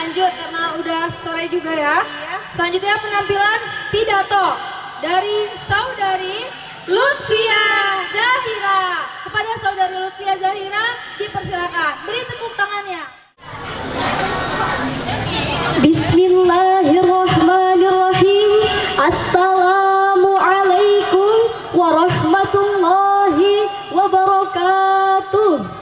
lanjut karena udah sore juga ya. Selanjutnya penampilan pidato dari saudari Lutfia Zahira. Kepada saudari Lutfia Zahira dipersilakan. Beri tepuk tangannya. Bismillahirrahmanirrahim. Assalamualaikum warahmatullahi wabarakatuh.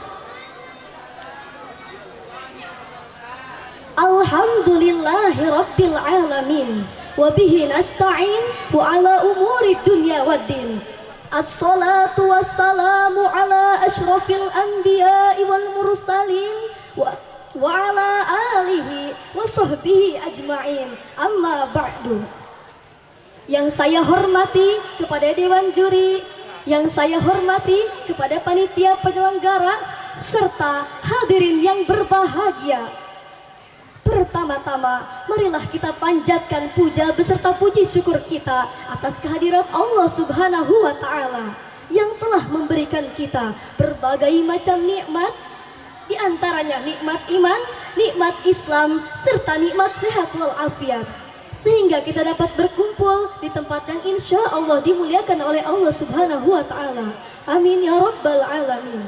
Alhamdulillahi rabbil alamin. Wabihi nasta'in wa ala umuri dunya waddin. Assalatu wassalamu ala ashrafil anbiya'i wal mursalin wa ala alihi wa sahbihi ajma'in. Amma ba'du. Yang saya hormati kepada dewan juri, yang saya hormati kepada panitia penyelenggara, serta hadirin yang berbahagia. Pertama-tama, marilah kita panjatkan puja beserta puji syukur kita atas kehadirat Allah Subhanahu wa Ta'ala yang telah memberikan kita berbagai macam nikmat, di antaranya nikmat iman, nikmat Islam, serta nikmat sehat walafiat, sehingga kita dapat berkumpul di tempat yang insya Allah dimuliakan oleh Allah Subhanahu wa Ta'ala. Amin ya rabbal alamin.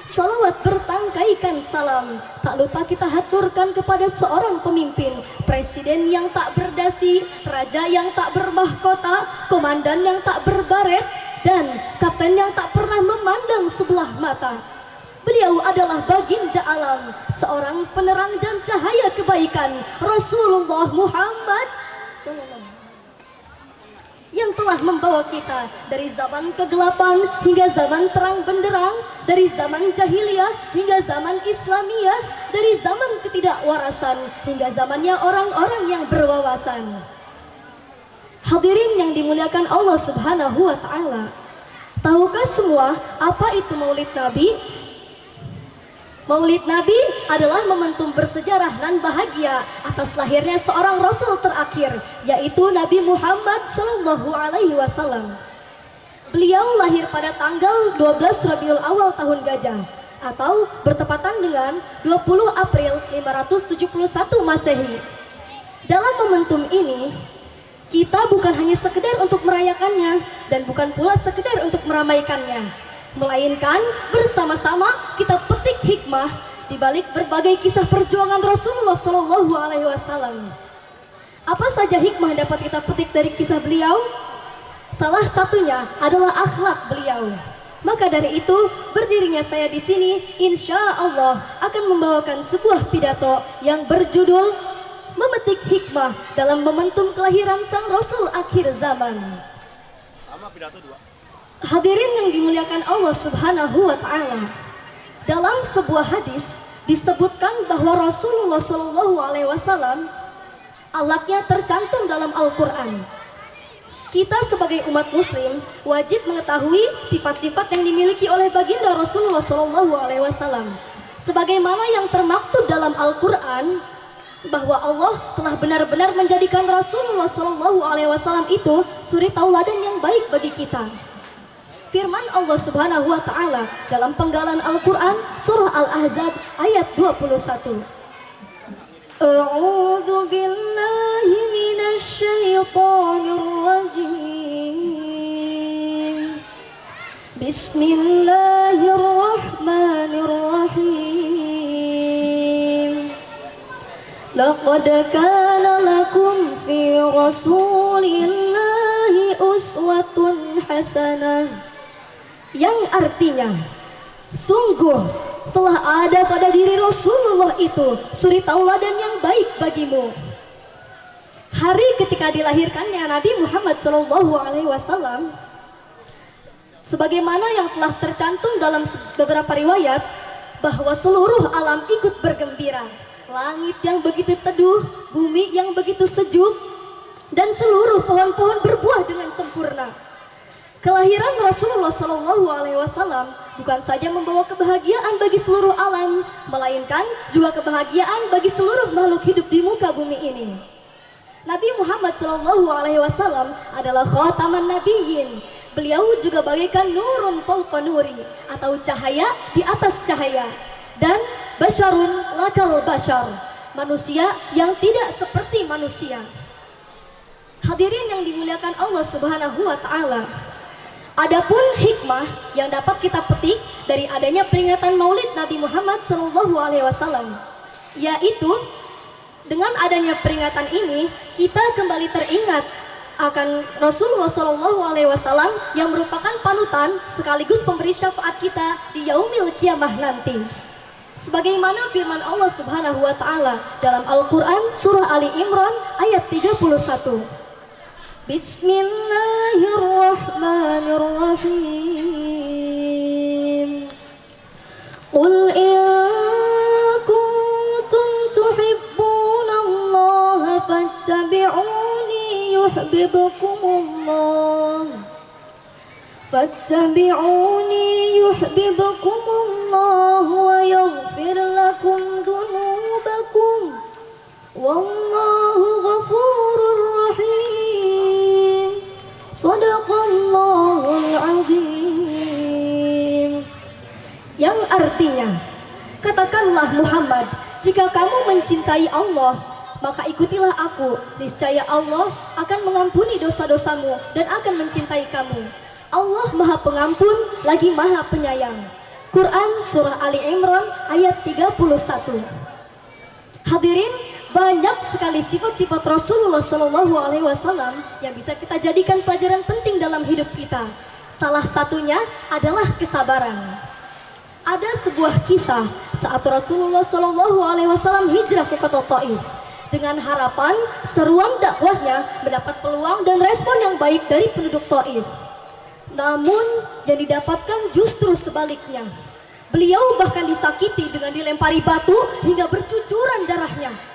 Salawat bertangkaikan salam tak lupa kita haturkan kepada seorang pemimpin, presiden yang tak berdasi, raja yang tak bermahkota, komandan yang tak berbaret, dan kapten yang tak pernah memandang sebelah mata. Beliau adalah baginda alam, seorang penerang dan cahaya kebaikan, Rasulullah Muhammad SAW, yang telah membawa kita dari zaman kegelapan hingga zaman terang benderang, dari zaman jahiliyah hingga zaman Islamiyah, dari zaman ketidakwarasan hingga zamannya orang-orang yang berwawasan. Hadirin yang dimuliakan Allah Subhanahu wa Ta'ala, tahukah semua apa itu Maulid Nabi? Maulid Nabi adalah momentum bersejarah dan bahagia atas lahirnya seorang Rasul terakhir, yaitu Nabi Muhammad SAW. Beliau lahir pada tanggal 12 Rabiul Awal tahun Gajah, atau bertepatan dengan 20 April 571 Masehi. Dalam momentum ini, kita bukan hanya sekedar untuk merayakannya dan bukan pula sekedar untuk meramaikannya, melainkan bersama-sama kita petik hikmah di balik berbagai kisah perjuangan Rasulullah SAW. Apa saja hikmah yang dapat kita petik dari kisah beliau? Salah satunya adalah akhlak beliau. Maka dari itu, berdirinya saya di sini, insya Allah akan membawakan sebuah pidato yang berjudul Memetik Hikmah dalam Momentum Kelahiran Sang Rasul Akhir Zaman. Hadirin yang dimuliakan Allah Subhanahu wa Ta'ala, dalam sebuah hadis disebutkan bahwa Rasulullah SAW akhlaknya tercantum dalam Al-Quran. Kita sebagai umat muslim wajib mengetahui sifat-sifat yang dimiliki oleh baginda Rasulullah SAW, sebagaimana yang termaktub dalam Al-Quran, bahwa Allah telah benar-benar menjadikan Rasulullah SAW itu suri tauladan yang baik bagi kita. Firman Allah Subhanahu wa Ta'ala dalam penggalan Al-Quran surah Al-Ahzab ayat 21. A'udzu billahi minasy syaithanir rajim. Bismillahirrahmanirrahim. Laqad kana lakum fi Rasulillahi uswatun hasanah, yang artinya sungguh telah ada pada diri Rasulullah itu suri tauladan yang baik bagimu. Hari ketika dilahirkannya Nabi Muhammad SAW, sebagaimana yang telah tercantum dalam beberapa riwayat, bahwa seluruh alam ikut bergembira. Langit yang begitu teduh, bumi yang begitu sejuk, dan seluruh pohon-pohon berbuah dengan sempurna. Kelahiran Rasulullah SAW bukan saja membawa kebahagiaan bagi seluruh alam, melainkan juga kebahagiaan bagi seluruh makhluk hidup di muka bumi ini. Nabi Muhammad SAW adalah khataman nabiyyin. Beliau juga bagaikan nurun fawqa nuri, atau cahaya di atas cahaya, dan basyarun lakal basyar. manusia yang tidak seperti manusia. Hadirin yang dimuliakan Allah Subhanahu wa taala. Adapun hikmah yang dapat kita petik dari adanya peringatan Maulid Nabi Muhammad SAW, yaitu dengan adanya peringatan ini kita kembali teringat akan Rasulullah SAW yang merupakan panutan sekaligus pemberi syafaat kita di yaumil kiamah nanti. Sebagaimana firman Allah Subhanahu wa taala dalam Al-Qur'an surah Ali Imran ayat 31. Bismillahirrahmanirrahim. Qul in kuntum tuhibbunallaha fattabi'uni yuhibbukumullah wa yaghfir lakum dhunubakum wallahu ghafurur rahim. Shadaqallahul azim. Yang artinya, katakanlah Muhammad, jika kamu mencintai Allah, maka ikutilah aku. Niscaya Allah akan mengampuni dosa-dosamu dan akan mencintai kamu. Allah Maha Pengampun lagi Maha Penyayang. Quran surah Ali Imran ayat 31. Hadirin, banyak sekali sifat-sifat Rasulullah SAW yang bisa kita jadikan pelajaran penting dalam hidup kita. Salah satunya adalah kesabaran. Ada sebuah kisah saat Rasulullah SAW hijrah ke kota Taif dengan harapan seruan dakwahnya mendapat peluang dan respon yang baik dari penduduk Taif. Namun yang didapatkan justru sebaliknya. Beliau bahkan disakiti dengan dilempari batu hingga bercucuran darahnya.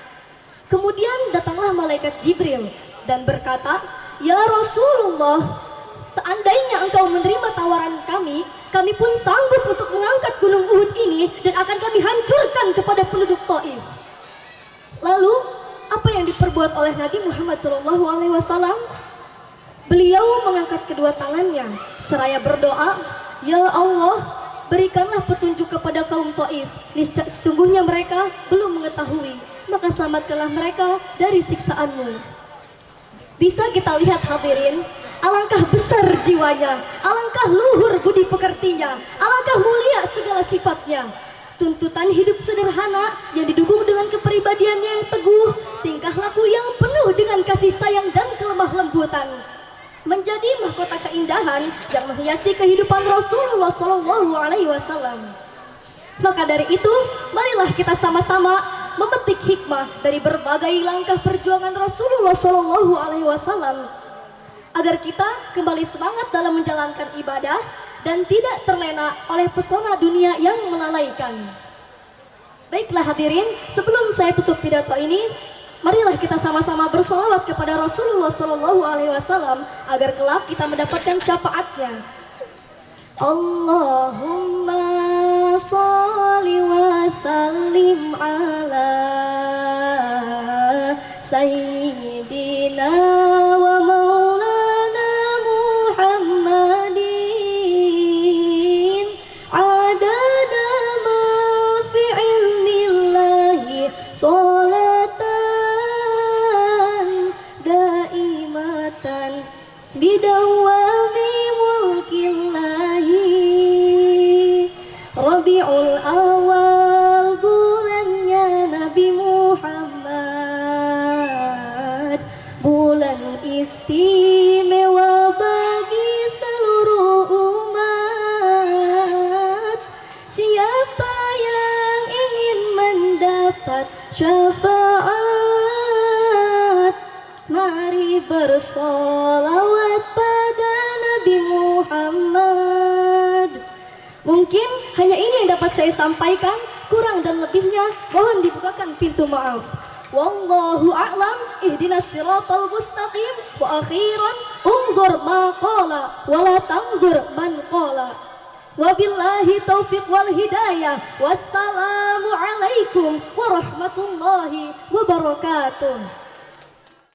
Kemudian datanglah malaikat Jibril dan berkata, "Ya Rasulullah, seandainya engkau menerima tawaran kami, kami pun sanggup untuk mengangkat gunung Uhud ini dan akan kami hancurkan kepada penduduk Taif." Lalu, apa yang diperbuat oleh Nabi Muhammad SAW? Beliau mengangkat kedua tangannya seraya berdoa, "Ya Allah, berikanlah petunjuk kepada kaum Taif. Sesungguhnya mereka belum mengetahui, maka selamatkanlah mereka dari siksaanmu." Bisa kita lihat hadirin, alangkah besar jiwanya, alangkah luhur budi pekertinya, alangkah mulia segala sifatnya. Tuntutan hidup sederhana yang didukung dengan kepribadiannya yang teguh, tingkah laku yang penuh dengan kasih sayang dan kelemah lembutan, menjadi mahkota keindahan yang menghiasi kehidupan Rasulullah SAW. Maka dari itu, marilah kita sama-sama memetik hikmah dari berbagai langkah perjuangan Rasulullah SAW agar kita kembali semangat dalam menjalankan ibadah dan tidak terlena oleh pesona dunia yang melalaikan. Baiklah hadirin, sebelum saya tutup pidato ini, marilah kita sama-sama bersolawat kepada Rasulullah SAW agar kelak kita mendapatkan syafaatnya. Allahumma sholli wa sallim ala sayyidina wa maulana Muhammadin adada ma fi ilmillahi sholatan daimatan bidawami mulkillahi. Rabiul awal bulannya Nabi Muhammad, bulan istimewa bagi seluruh umat. Siapa yang ingin mendapat syafaat, mari bersolawat pada Nabi Muhammad. Mungkin hanya ini yang dapat saya sampaikan, kurang dan lebihnya mohon dibukakan pintu maaf. Wallahu a'lam, ihdinas siratal mustaqim, wa akhiran unzur ma qala wa la tanzur man qala. Wabillahi taufiq wal hidayah. Wassalamu alaikum warahmatullahi wabarakatuh.